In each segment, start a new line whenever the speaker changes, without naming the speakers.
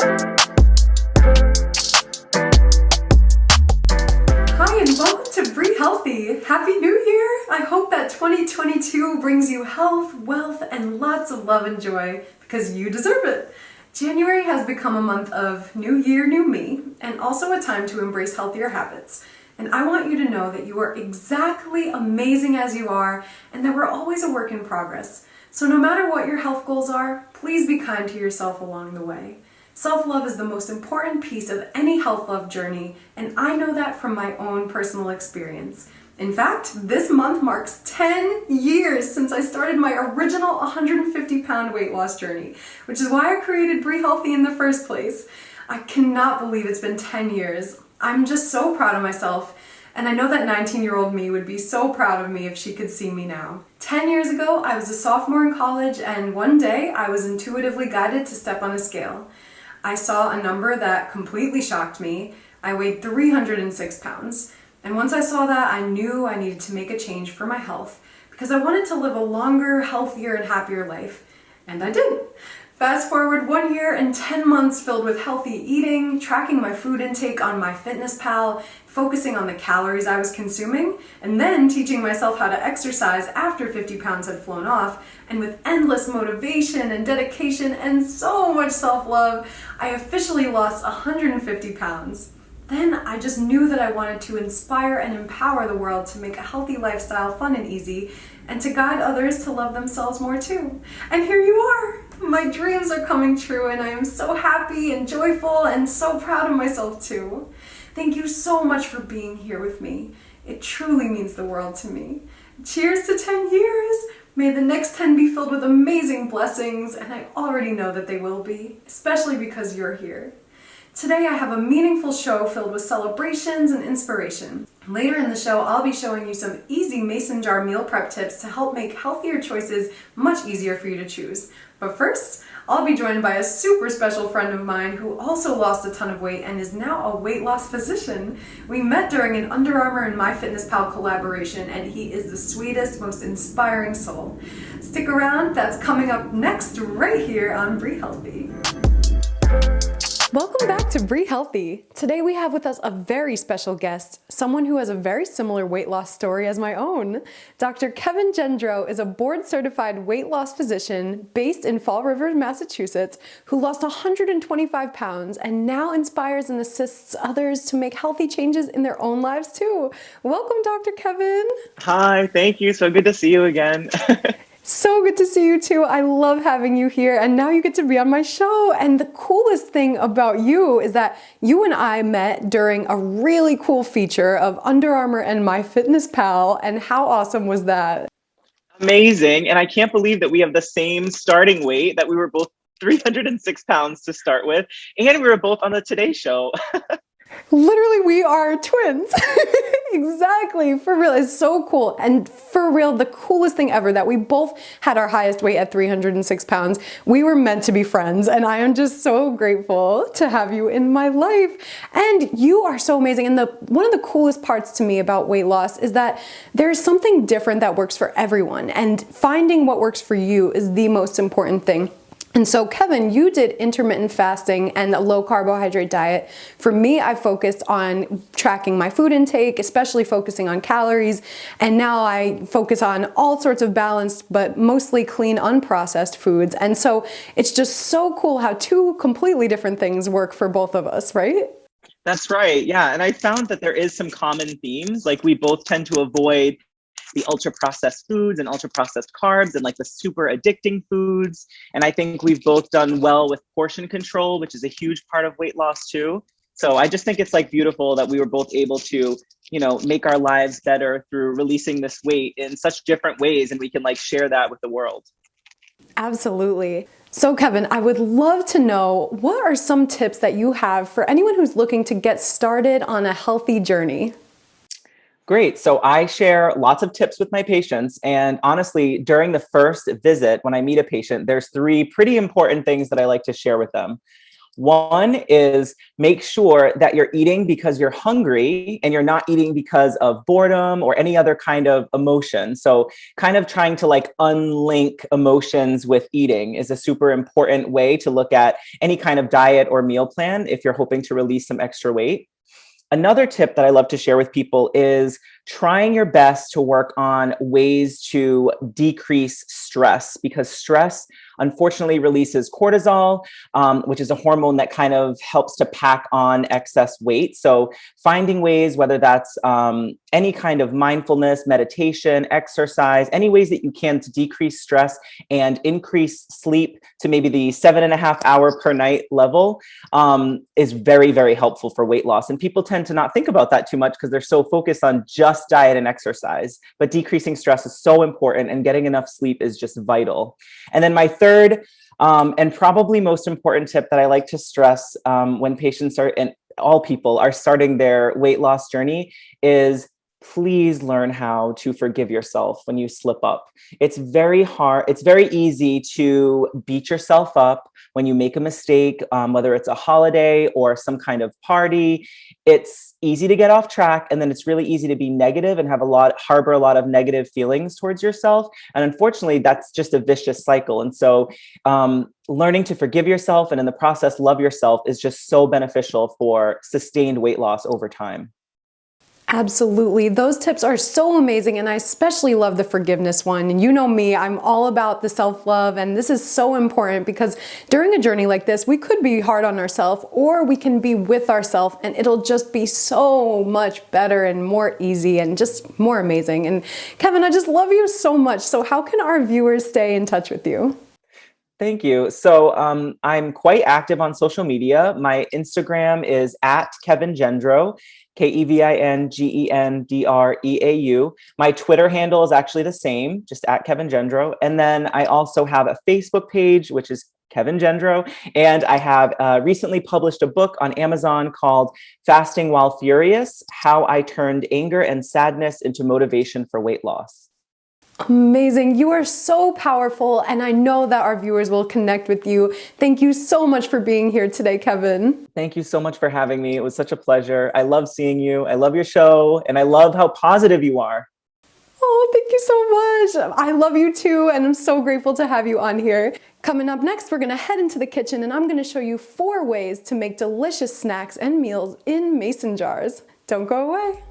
Hi and welcome to Bri Healthy. Happy New Year! I hope that 2022 brings you health, wealth, and lots of love and joy because you deserve it. January has become a month of New Year, New Me, and also a time to embrace healthier habits. And I want you to know that you are exactly amazing as you are and that we're always a work in progress. So no matter what your health goals are, please be kind to yourself along the way. Self-love is the most important piece of any health love journey, and I know that from my own personal experience. In fact, this month marks 10 years since I started my original 150-pound weight loss journey, which is why I created Bri Healthy in the first place. I cannot believe it's been 10 years. I'm just so proud of myself, and I know that 19-year-old me would be so proud of me if she could see me now. 10 years ago, I was a sophomore in college, and one day I was intuitively guided to step on a scale. I saw a number that completely shocked me. I weighed 306 pounds. And once I saw that, I knew I needed to make a change for my health because I wanted to live a longer, healthier, and happier life. And I did. Fast forward 1 year and 10 months filled with healthy eating, tracking my food intake on MyFitnessPal, focusing on the calories I was consuming, and then teaching myself how to exercise after 50 pounds had flown off. And with endless motivation and dedication and so much self-love, I officially lost 150 pounds. Then I just knew that I wanted to inspire and empower the world to make a healthy lifestyle fun and easy, and to guide others to love themselves more too. And here you are! My dreams are coming true, and I am so happy and joyful and so proud of myself too. Thank you so much for being here with me. It truly means the world to me. Cheers to 10 years! May the next 10 be filled with amazing blessings, and I already know that they will be, especially because you're here. Today I have a meaningful show filled with celebrations and inspiration. Later in the show, I'll be showing you some easy mason jar meal prep tips to help make healthier choices much easier for you to choose. But first, I'll be joined by a super special friend of mine who also lost a ton of weight and is now a weight loss physician. We met during an Under Armour and MyFitnessPal collaboration, and he is the sweetest, most inspiring soul. Stick around, that's coming up next right here on Bri Healthy. Welcome back to Bri Healthy. Today we have with us a very special guest, someone who has a very similar weight loss story as my own. Dr. Kevin Gendreau is a board-certified weight loss physician based in Fall River, Massachusetts, who lost 125 pounds and now inspires and assists others to make healthy changes in their own lives too. Welcome, Dr. Kevin.
Hi, thank you. So good to see you again.
So good to see you too. I love having you here, and now you get to be on my show. And the coolest thing about you is that you and I met during a really cool feature of Under Armour and MyFitnessPal, and how awesome was that?
Amazing. And I can't believe that we have the same starting weight, that we were both 306 pounds to start with, and we were both on the Today Show.
Literally, we are twins. Exactly, for real. It's so cool. And for real, the coolest thing ever that we both had our highest weight at 306 pounds. We were meant to be friends, and I am just so grateful to have you in my life. And you are so amazing. And one of the coolest parts to me about weight loss is that there's something different that works for everyone, and finding what works for you is the most important thing. And so, Kevin, you did intermittent fasting and a low carbohydrate diet. For me, I focused on tracking my food intake, especially focusing on calories. And now I focus on all sorts of balanced, but mostly clean, unprocessed foods. And so it's just so cool how two completely different things work for both of us, right?
That's right. Yeah. And I found that there is some common themes. Like, we both tend to avoid the ultra processed foods and ultra processed carbs and like the super addicting foods. And I think we've both done well with portion control, which is a huge part of weight loss too. So I just think it's like beautiful that we were both able to, make our lives better through releasing this weight in such different ways. And we can like share that with the world.
Absolutely. So Kevin, I would love to know, what are some tips that you have for anyone who's looking to get started on a healthy journey?
Great. So I share lots of tips with my patients. And honestly, during the first visit, when I meet a patient, there's three pretty important things that I like to share with them. One is make sure that you're eating because you're hungry and you're not eating because of boredom or any other kind of emotion. So kind of trying to like unlink emotions with eating is a super important way to look at any kind of diet or meal plan if you're hoping to release some extra weight. Another tip that I love to share with people is trying your best to work on ways to decrease stress, because stress unfortunately releases cortisol, which is a hormone that kind of helps to pack on excess weight. So finding ways, whether that's any kind of mindfulness, meditation, exercise, any ways that you can to decrease stress and increase sleep to maybe the 7.5 hour per night level, is very, very helpful for weight loss. And people tend to not think about that too much because they're so focused on just diet and exercise. But decreasing stress is so important, and getting enough sleep is just vital. And then my third and probably most important tip that I like to stress when patients are, and all people are starting their weight loss journey, is please learn how to forgive yourself when you slip up. It's very hard. It's very easy to beat yourself up when you make a mistake, whether it's a holiday or some kind of party. It's easy to get off track, and then it's really easy to be negative and harbor a lot of negative feelings towards yourself. And unfortunately, that's just a vicious cycle. And so learning to forgive yourself and in the process love yourself is just so beneficial for sustained weight loss over time.
Absolutely. Those tips are so amazing, and I especially love the forgiveness one. And you know me, I'm all about the self-love, and this is so important because during a journey like this, we could be hard on ourselves, or we can be with ourselves, and it'll just be so much better and more easy and just more amazing. And Kevin, I just love you so much. So how can our viewers stay in touch with you?
Thank you. So I'm quite active on social media. My Instagram is at Kevin Gendreau, KEVINGENDREAU. My Twitter handle is actually the same, just at Kevin Gendreau. And then I also have a Facebook page, which is Kevin Gendreau. And I have recently published a book on Amazon called Fasting While Furious: How I Turned Anger and Sadness into Motivation for Weight Loss.
Amazing. You are so powerful, and I know that our viewers will connect with you. Thank you so much for being here today, Kevin.
Thank you so much for having me. It was such a pleasure. I love seeing you. I love your show, and I love how positive you are.
Oh, thank you so much. I love you too, and I'm so grateful to have you on here. Coming up next, we're gonna head into the kitchen, and I'm gonna show you 4 ways to make delicious snacks and meals in mason jars. Don't go away.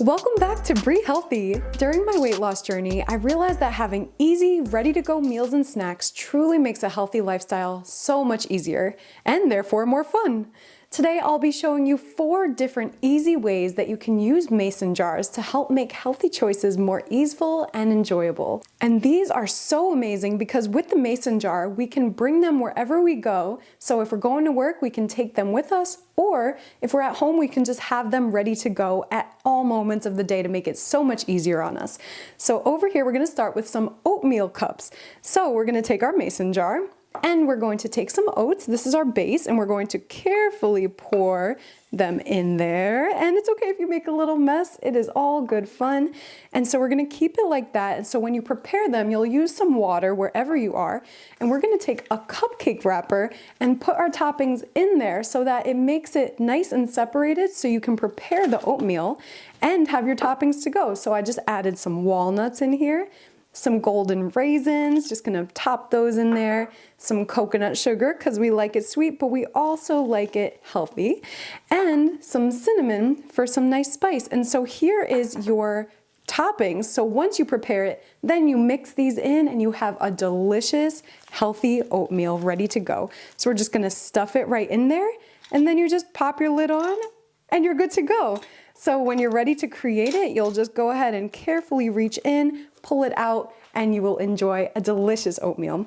Welcome back to Bri Healthy. During my weight loss journey, I realized that having easy, ready-to-go meals and snacks truly makes a healthy lifestyle so much easier, and therefore more fun. Today, I'll be showing you 4 different easy ways that you can use mason jars to help make healthy choices more easeful and enjoyable. And these are so amazing because with the mason jar, we can bring them wherever we go. So if we're going to work, we can take them with us, or if we're at home, we can just have them ready to go at all moments of the day to make it so much easier on us. So over here, we're gonna start with some oatmeal cups. So we're gonna take our mason jar, and we're going to take some oats. This is our base, and we're going to carefully pour them in there. And it's okay if you make a little mess. It is all good fun. And so we're gonna keep it like that. And so when you prepare them, you'll use some water wherever you are. And we're gonna take a cupcake wrapper and put our toppings in there so that it makes it nice and separated so you can prepare the oatmeal and have your toppings to go. So I just added some walnuts in here, some golden raisins, just gonna top those in there, some coconut sugar because we like it sweet, but we also like it healthy, and some cinnamon for some nice spice. And so here is your toppings. So once you prepare it, then you mix these in and you have a delicious, healthy oatmeal ready to go. So we're just gonna stuff it right in there, and then you just pop your lid on and you're good to go. So when you're ready to create it, you'll just go ahead and carefully reach in, pull it out, and you will enjoy a delicious oatmeal.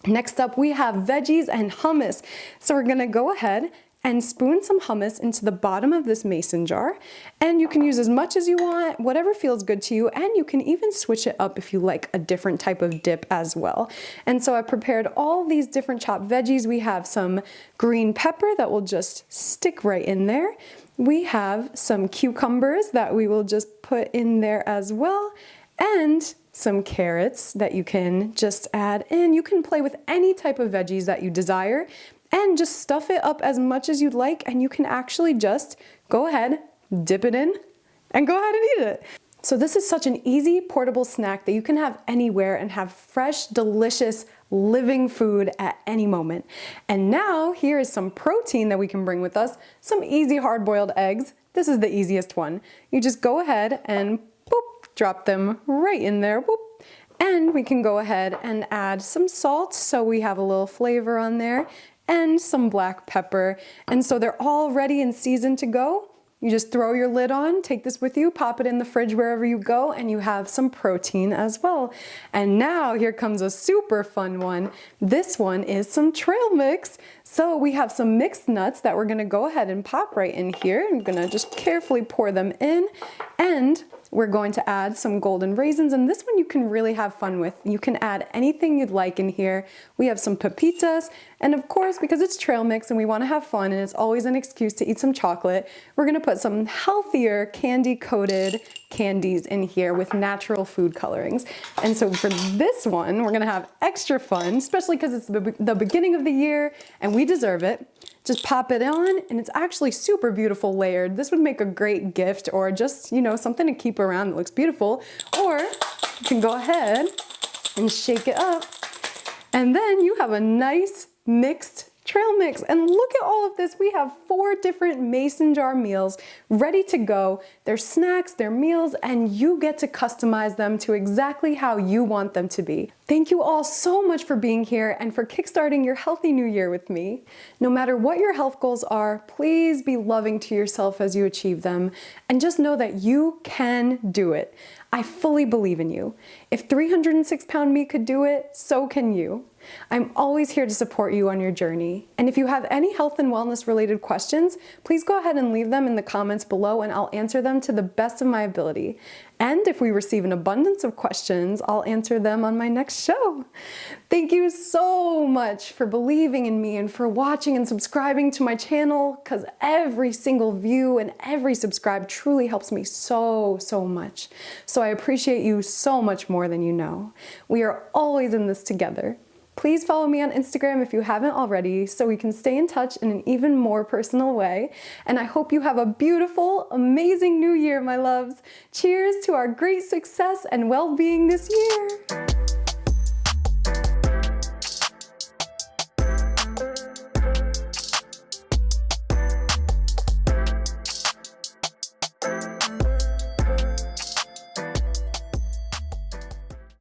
Next up, we have veggies and hummus. So we're gonna go ahead and spoon some hummus into the bottom of this mason jar. And you can use as much as you want, whatever feels good to you, and you can even switch it up if you like a different type of dip as well. And so I prepared all these different chopped veggies. We have some green pepper that will just stick right in there. We have some cucumbers that we will just put in there as well, and some carrots that you can just add in. You can play with any type of veggies that you desire. and just stuff it up as much as you'd like, and you can actually just go ahead, dip it in, and go ahead and eat it. So this is such an easy portable snack that you can have anywhere and have fresh, delicious, living food at any moment. And now here is some protein that we can bring with us, some easy hard-boiled eggs. This is the easiest one. You just go ahead and boop, drop them right in there, boop. And we can go ahead and add some salt so we have a little flavor on there, and some black pepper. And so they're all ready and seasoned to go. You just throw your lid on, take this with you, pop it in the fridge wherever you go, and you have some protein as well. And now here comes a super fun one. This one is some trail mix. So we have some mixed nuts that we're gonna go ahead and pop right in here. I'm gonna just carefully pour them in, and we're going to add some golden raisins, and this one you can really have fun with. You can add anything you'd like in here. We have some pepitas, and of course, because it's trail mix and we wanna have fun and it's always an excuse to eat some chocolate, we're gonna put some healthier candy-coated candies in here with natural food colorings. And so for this one, we're gonna have extra fun, especially because it's the beginning of the year and we deserve it. Just pop it on, and it's actually super beautiful layered. This would make a great gift, or just, you know, something to keep around that looks beautiful. Or you can go ahead and shake it up, and then you have a nice mixed trail mix. And look at all of this. We have 4 different mason jar meals ready to go. They're snacks, they're meals, and you get to customize them to exactly how you want them to be. Thank you all so much for being here and for kickstarting your healthy new year with me. No matter what your health goals are, please be loving to yourself as you achieve them, and just know that you can do it. I fully believe in you. If 306-pound me could do it, so can you. I'm always here to support you on your journey. And if you have any health and wellness related questions, please go ahead and leave them in the comments below, and I'll answer them to the best of my ability. And if we receive an abundance of questions, I'll answer them on my next show. Thank you so much for believing in me and for watching and subscribing to my channel, because every single view and every subscribe truly helps me so much. So I appreciate you so much more than you know. We are always in this together. Please follow me on Instagram if you haven't already, so we can stay in touch in an even more personal way. And I hope you have a beautiful, amazing new year, my loves. Cheers to our great success and well-being this year.